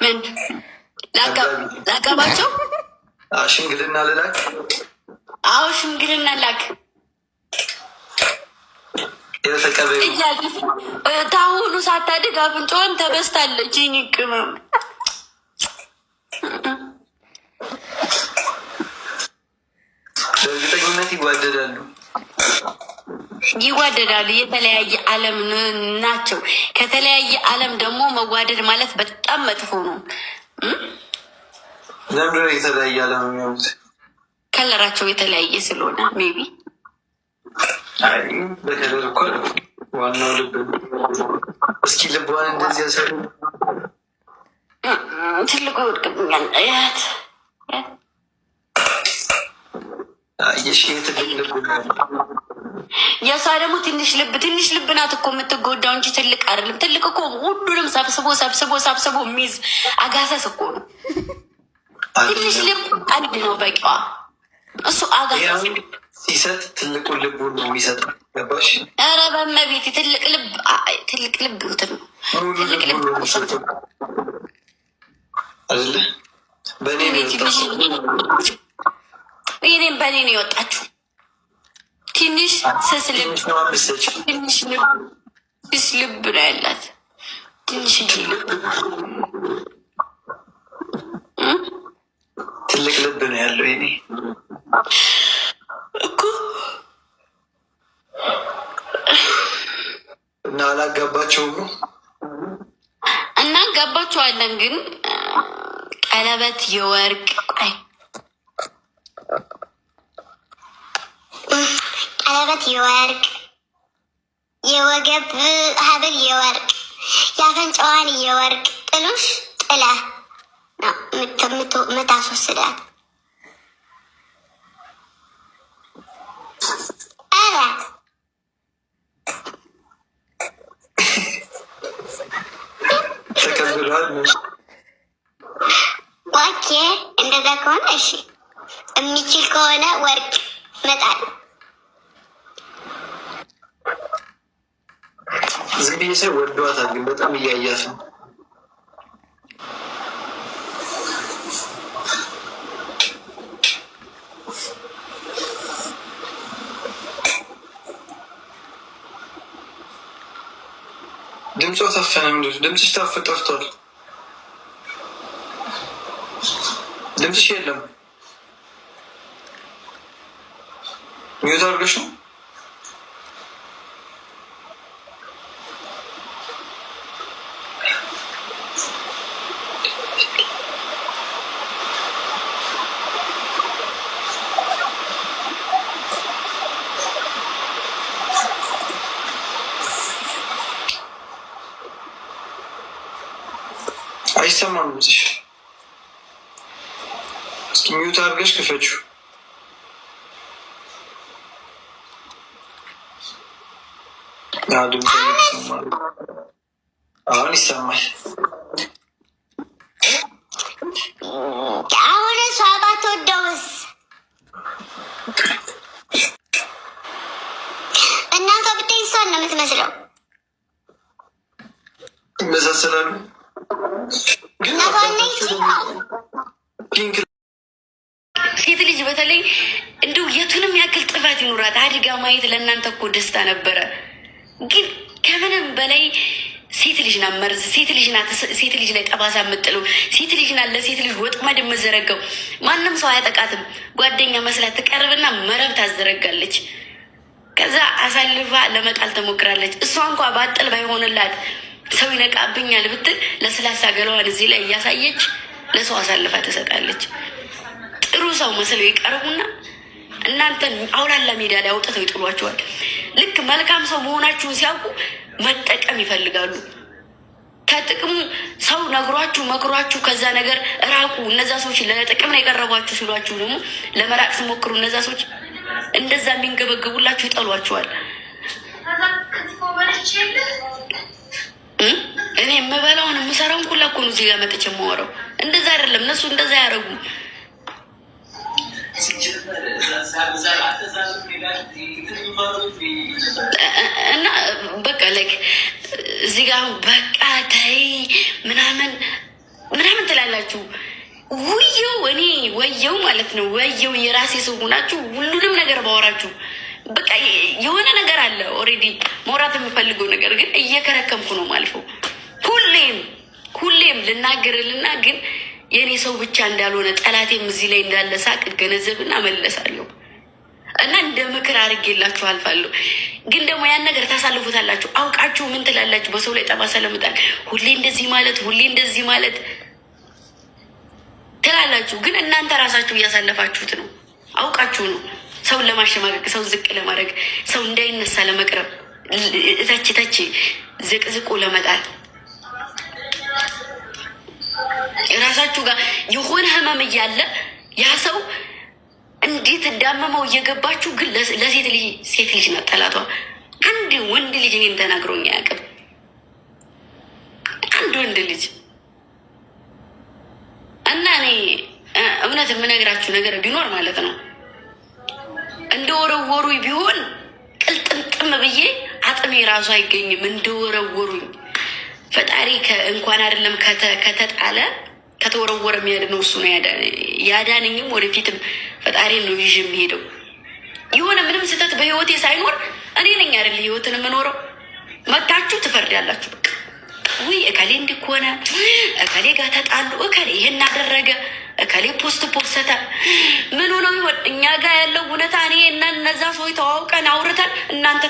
ምን ላቀባቸው? ሽምግልና ልላክ? አዎ ሽምግልና ላክ። ታሁኑ ሳታድግ አፍንጫዋን ተበስታለች። ቅመም በእርግጠኝነት ይዋደዳሉ። የተለያየ ዓለም ናቸው። ከተለያየ ዓለም ደግሞ መዋደድ ማለት በጣም መጥፎ ነው። ለምንድን ነው የተለያየ ዓለም የሚሆኑት? ከለራቸው የተለያየ ስለሆነ ሜቢ በከለር እኮ ዋናው ልብ። እስኪ ልቧን እንደዚህ ያሰሩ ትልቁ ይወድቅብኛል። ያት የሷ ደግሞ ትንሽ ልብ ናት እኮ የምትጎዳው እንጂ ትልቅ አይደለም። ትልቅ እኮ ሁሉንም ሰብስቦ የሚይዝ አጋሰስ እኮ ነው። ትንሽ ልብ አንድ ነው በቂዋ። እሱ አጋሰስ ሲሰጥ ትልቁን ልቡ ነው የሚሰጥ። ገባሽ? ኧረ በመቤት ትልቅ ልብ እንትን ነው። ትልቅ ልብ አይደለ? እኔም በእኔ ነው የወጣችሁ። ትንሽ ስስ ልብ ነው ያላት። ትንሽ ትልቅ ልብ ነው ያለው ይኔ እኮ እና አላጋባቸውም ነው እናጋባቸዋለን። ግን ቀለበት የወርቅ ቀለበት የወርቅ የወገብ ሀብል የወርቅ የአፈንጫዋን የወርቅ ጥሉሽ ጥላ ነው ምታስወስዳት። ኦኬ እንደዛ ከሆነ እሺ፣ የሚችል ከሆነ ወርቅ መጣል። ዝም ብዬ ሰው ወደዋታል፣ ግን በጣም እያያት ነው። ድምጿ ታፈነ። ምንድን ድምፅሽ ጠፍቷል። ድምፅሽ የለም። ሚዩት አድርገሽ ነው? አይሰማም ድምፅሽ። እስኪ ሚዩት አድርገሽ ክፈችው። ድምፅ ይሰማል። አሁን ይሰማል። አሁን እሷ ባትወደውስ? እናቷ ብትይ እሷን ነው የምትመስለው። ይመሳሰላሉ። ሴት ልጅ በተለይ እንዲሁ የቱንም ያክል ጥፋት ይኑራት አድጋ ማየት ለእናንተ እኮ ደስታ ነበረ። ግን ከምንም በላይ ሴት ልጅ ናት መርዝ። ሴት ልጅ ናት ሴት ልጅ ላይ ጠባሳ የምጥለው። ሴት ልጅ ናት ለሴት ልጅ ወጥመድ የምዘረጋው። ማንም ሰው አያጠቃትም። ጓደኛ መስላት ትቀርብና መረብ ታዘረጋለች። ከዛ አሳልፋ ለመጣል ትሞክራለች። እሷ እንኳ ባጥል ባይሆንላት ሰው ይነቃብኛል ብትል ለስላሳ ገለዋን እዚህ ላይ እያሳየች ለሰው አሳልፋ ትሰጣለች። ጥሩ ሰው መስለው ይቀርቡና እናንተን አውላላ ሜዳ ላይ አውጥተው ይጥሏቸዋል። ልክ መልካም ሰው መሆናችሁን ሲያውቁ መጠቀም ይፈልጋሉ። ከጥቅሙ ሰው ነግሯችሁ መክሯችሁ ከዛ ነገር እራቁ። እነዛ ሰዎች ለጥቅም ነው የቀረቧችሁ ሲሏችሁ ደግሞ ለመራቅ ስሞክሩ እነዛ ሰዎች እንደዛ የሚንገበገቡላችሁ ይጠሏችኋል። እኔ የምበላውን የምሰራውን ሁላ እኮ ነው እዚህ ጋር መጥቼ የማወራው። እንደዛ አይደለም፣ እነሱ እንደዛ አያደርጉም። እና በቃ ላይክ እዚህ ጋር አሁን በቃ ተይ ምናምን ትላላችሁ? ወየው ማለት ነው። ወየው የራሴ ሰው ሆናችሁ ሁሉንም ነገር ባወራችሁ በቃ የሆነ ነገር አለ ኦልሬዲ መውራት የምፈልገው ነገር ግን እየከረከምኩ ነው ማልፈው። ሁሌም ልናገርልና ግን የእኔ ሰው ብቻ እንዳልሆነ ጠላቴም እዚህ ላይ እንዳለ ሳቅ ገነዘብና መለሳለሁ እና እንደ ምክር አድርጌላችሁ አልፋለሁ። ግን ደግሞ ያን ነገር ታሳልፉታላችሁ። አውቃችሁ ምን ትላላችሁ? በሰው ላይ ጠባሳ ለመጣል ሁሌ እንደዚህ ማለት ትላላችሁ። ግን እናንተ ራሳችሁ እያሳለፋችሁት ነው። አውቃችሁ ነው። ሰውን ለማሸማቀቅ፣ ሰው ዝቅ ለማድረግ፣ ሰው እንዳይነሳ ለመቅረብ፣ ታች ዝቅዝቁ ለመጣል ራሳችሁ ጋር የሆነ ህመም እያለ ያ ሰው እንዴት እንዳመመው እየገባችሁ ግን ሴት ልጅ ናት ጠላቷ። አንድ ወንድ ልጅ እኔን ተናግሮኝ አያውቅም። አንድ ወንድ ልጅ እና እኔ እውነት የምነግራችሁ ነገር ቢኖር ማለት ነው እንደወረወሩኝ ቢሆን ቅልጥምጥም ብዬ አጥሜ ራሱ አይገኝም። እንደወረወሩኝ ፈጣሪ እንኳን አይደለም ከተጣለ ከተወረወረ የሚያድነው እሱ ነው። ያዳነኝም ወደፊትም ፈጣሪ ነው ይዤ የሚሄደው። የሆነ ምንም ስህተት በህይወቴ ሳይኖር እኔ ነኝ አይደል ህይወትን የምኖረው። መታችሁ ትፈርዳላችሁ። በቃ ውይ እከሌ እንዲኮነ እከሌ ጋር ተጣሉ፣ እከሌ ይሄን አደረገ፣ እከሌ ፖስት ፖስተተ ምን ሆነው ይሆን? እኛ ጋር ያለው እውነታ እኔ እና እነዛ ሰዎች ተዋውቀን አውርተን እናንተ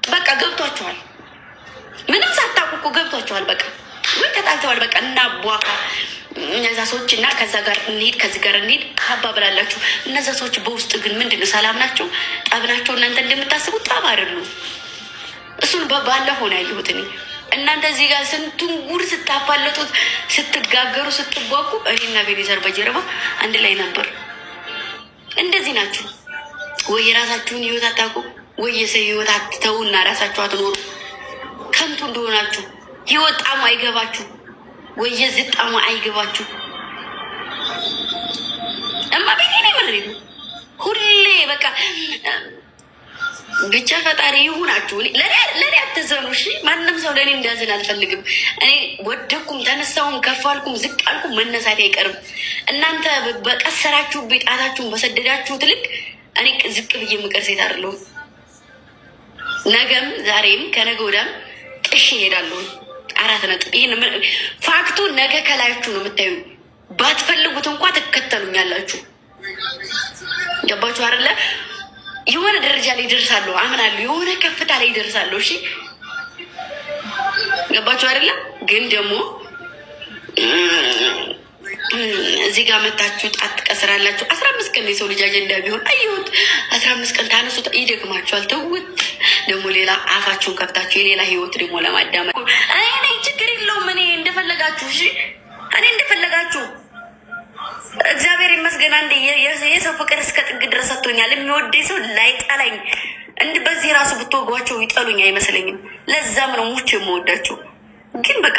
በቃ ገብቷችኋል። ምንም ሳታውቁ እኮ ገብቷችኋል። በቃ ወይ ተጣልተዋል። በቃ እና ቧካ እነዛ ሰዎች እና ከዛ ጋር እንሂድ ከዚህ ጋር እንሂድ ሀባ ብላላችሁ። እነዛ ሰዎች በውስጥ ግን ምንድን ነው? ሰላም ናቸው? ጠብ ናቸው? እናንተ እንደምታስቡት ጠብ አይደሉም። እሱን ባለፈው ነው ያየሁት እኔ። እናንተ እዚህ ጋር ስንቱን ጉድ ስታፋለጡት፣ ስትጋገሩ፣ ስትቧቁ እኔና ቤኔዘር በጀርባ አንድ ላይ ነበር። እንደዚህ ናችሁ ወይ? የራሳችሁን ህይወት አታውቁ ወይ? የሰው ህይወት አትተውና ራሳችሁ አትኖሩ። ከንቱ እንደሆናችሁ ህይወት ጣሙ አይገባችሁ ወይ? የዚህ ጣሙ አይገባችሁ። እማ ቤቴ ነው ምሬ ሁሌ በቃ ብቻ ፈጣሪ ይሁናችሁ። ለእኔ አትዘኑ እሺ። ማንም ሰው ለእኔ እንዳዝን አልፈልግም። እኔ ወደኩም ተነሳውም ከፍ አልኩም ዝቅ አልኩም መነሳት አይቀርም። እናንተ በቀሰራችሁ ጣታችሁን በሰደዳችሁት ልክ እኔ ዝቅ ብዬ የምቀር ሴት አይደለሁም። ነገም ዛሬም ከነገ ወዲያም ጥሽ ይሄዳለሁ። 4 ነጥብ። ይህን ፋክቱ ነገ ከላያችሁ ነው የምታዩ። ባትፈልጉት እንኳ ትከተሉኛላችሁ። ገባችሁ አይደለ? የሆነ ደረጃ ላይ ይደርሳለሁ አምናለሁ። የሆነ ከፍታ ላይ ይደርሳለሁ። እሺ ገባችሁ አይደለ? ግን ደግሞ እዚህ ጋር መታችሁ ጣት ትቀስራላችሁ። 15 ቀን የሰው ልጅ አጀንዳ ቢሆን አየሁት። 15 ቀን ታነሱት ይደግማችኋል። ተውት። ደግሞ ሌላ አፋችሁን ከፍታችሁ የሌላ ህይወት ደግሞ ለማዳመጥ እኔ ችግር የለውም። እኔ እንደፈለጋችሁ እሺ፣ እኔ እንደፈለጋችሁ እግዚአብሔር ይመስገን። አንዴ የሰው ፍቅር እስከ ጥግ ድረስ ሰጥቶኛል። የሚወደኝ ሰው ላይጠላኝ በዚህ ራሱ ብትወጓቸው ይጠሉኝ አይመስለኝም። ለዛም ነው ሙች የምወዳቸው። ግን በቃ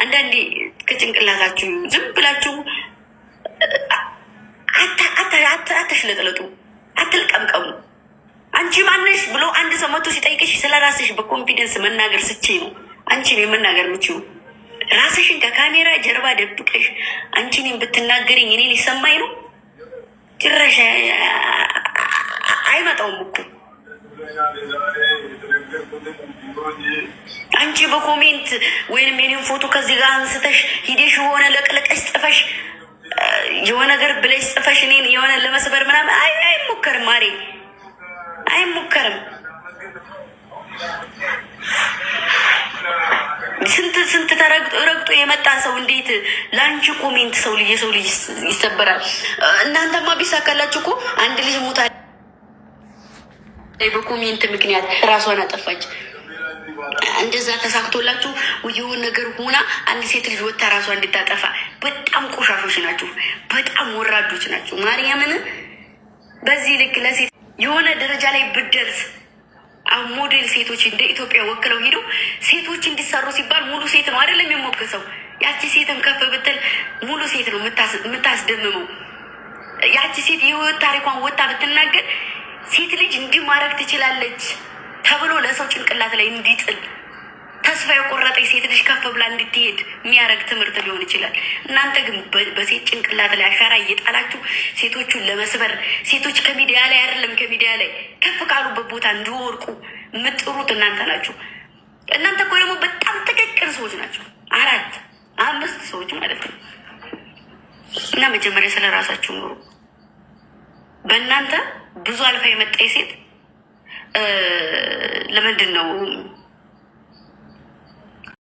አንዳንዴ ከጭንቅላታችሁ ዝም ብላችሁ አተሽለጥለጡ፣ አትልቀምቀሙ። አንቺ ማነሽ ብሎ አንድ ሰው መቶ ሲጠይቅሽ ስለ ራስሽ በኮንፊደንስ መናገር ስችይ ነው አንቺን የመናገር ምችው። ራስሽን ከካሜራ ጀርባ ደብቀሽ አንቺን ብትናገሪኝ እኔ ሊሰማኝ ነው? ጭራሽ አይመጣውም እኮ። አንቺ በኮሜንት ወይንም የኔን ፎቶ ከዚህ ጋር አንስተሽ ሂደሽ የሆነ ለቅለቀሽ ጽፈሽ የሆነ ነገር ብለሽ ጽፈሽ እኔን የሆነ ለመስበር ምናምን አይሞከርም። ማሬ አይሞከርም። ስንት ተረግጦ የመጣ ሰው እንዴት ለአንቺ ኮሜንት የሰው ልጅ ይሰበራል? እናንተማ ቢሳካላችሁ እኮ አንድ ልጅ ሙታ በኮሜንት ምክንያት ራሷን አጠፋች። እንደዛ ተሳክቶላችሁ የሆነ ነገር ሆና አንድ ሴት ልጅ ወታ ራሷ እንድታጠፋ። በጣም ቆሻሾች ናችሁ፣ በጣም ወራዶች ናችሁ። ማርያምን በዚህ ልክ ለሴት የሆነ ደረጃ ላይ ብደርስ አሁን ሞዴል ሴቶች እንደ ኢትዮጵያ ወክለው ሄደው ሴቶች እንዲሰሩ ሲባል ሙሉ ሴት ነው አይደለም የሚሞገሰው። ያቺ ሴትም ከፍ ብትል ሙሉ ሴት ነው የምታስደምመው። ያቺ ሴት የህይወት ታሪኳን ወጣ ብትናገር ሴት ልጅ እንዲህ ማድረግ ትችላለች ተብሎ ለሰው ጭንቅላት ላይ እንዲጥል ተስፋ ተስፋ የቆረጠ ሴት ልጅ ከፍ ብላ እንድትሄድ የሚያደርግ ትምህርት ሊሆን ይችላል። እናንተ ግን በሴት ጭንቅላት ላይ አሻራ እየጣላችሁ ሴቶቹን ለመስበር ሴቶች ከሚዲያ ላይ አይደለም ከሚዲያ ላይ ከፍ ካሉበት ቦታ እንዲወርቁ የምጥሩት እናንተ ናችሁ። እናንተ እኮ ደግሞ በጣም ጥቅቅን ሰዎች ናቸው። 4 5 ሰዎች ማለት ነው። እና መጀመሪያ ስለ ራሳችሁ ኑሩ። በእናንተ ብዙ አልፋ የመጣ ሴት ለምንድን ነው